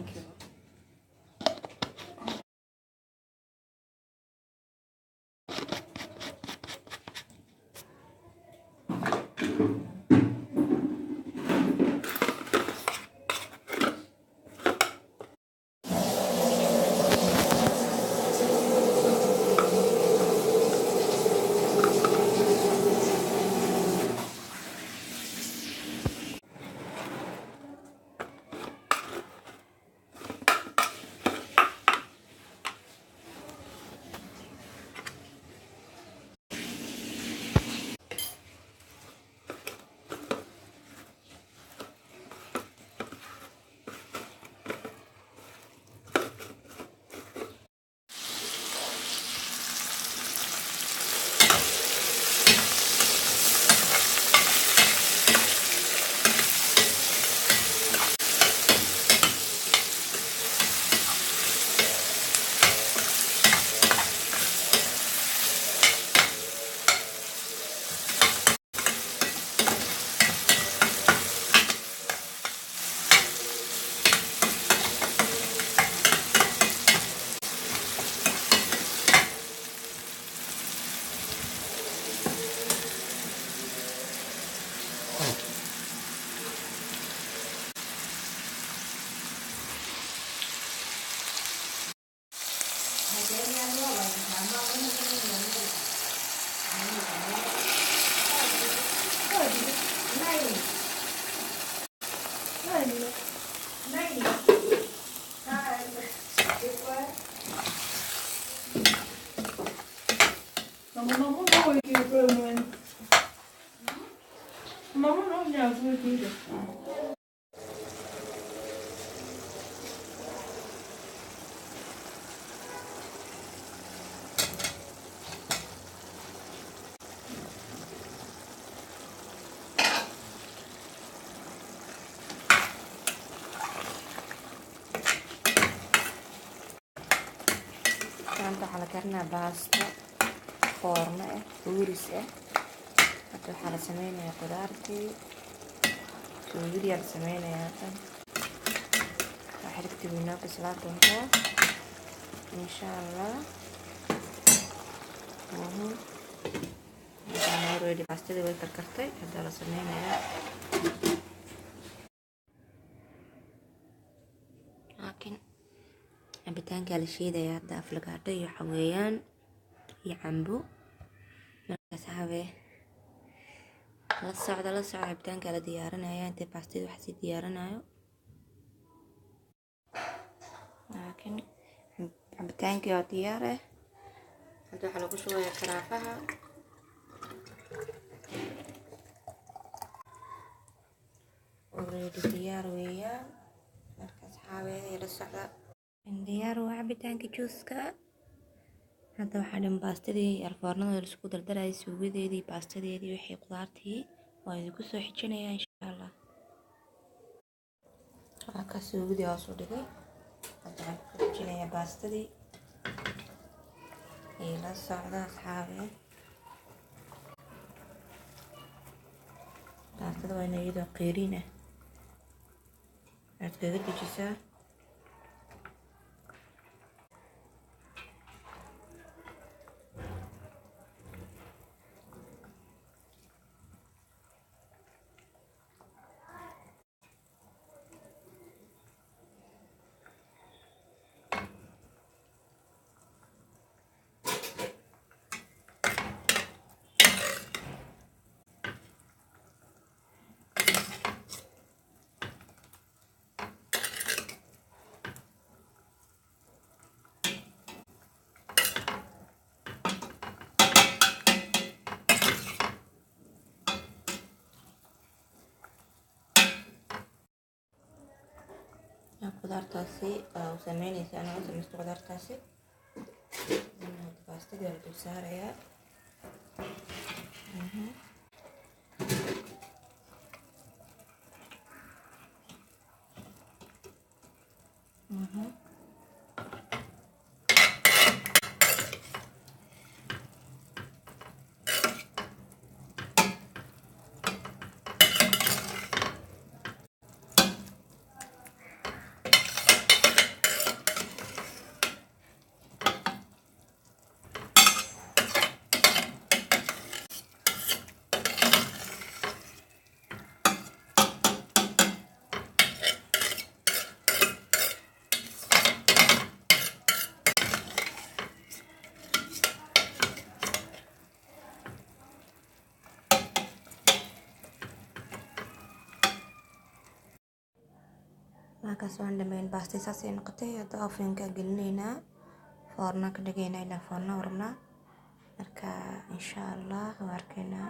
kilo. maanta waxaa la karnaa baasto foorno ah buuris ah. Hadda waxaa la sameynayaa qudaartii suugadiyaa la sameynayaa. Hadda waxaa la tibinaa bislaa doontaa insha allah. Already baastada way karkartay. Hadda la sameynayaa laakiin cabitaanka la shiidaya. Hadda aflagaadho iyo xaweyaan iyo cambo markaas habe la socda cabitaanka la diyaarinaya. Intee baastada wax si diyaarinayo laakiin cabitaanka waa diyaar ah. Hadda waxaa lagu shubayaa karaafaha. already diyaar weeyaan. markaas xaweeyay la socda diyaar waa cabitaanka juuska. hadda waxaa dhan baastadii alfoornada la isku dardarayay suugadeedii baastadeedii wixii qudaartii waa idinku soo xijinayaa insha allah. waa ka suugadii hoos u dhigay. hadda waxaan ku xijinayaa baastadii la socda asxaabe. baastada waa inay iyadoo qeyriin ah aad kaga dejisaa. qudaartaasi oo sameynaysa ana sameysto qudaartaasi baastada la dul saarayaa. markaas waan dhameyn baastii saasay noqotay. Hadda ovenka gelinaynaa, foorna ka dhigaynaa ilaa foorna warna marka insha Allah waa arkaynaa.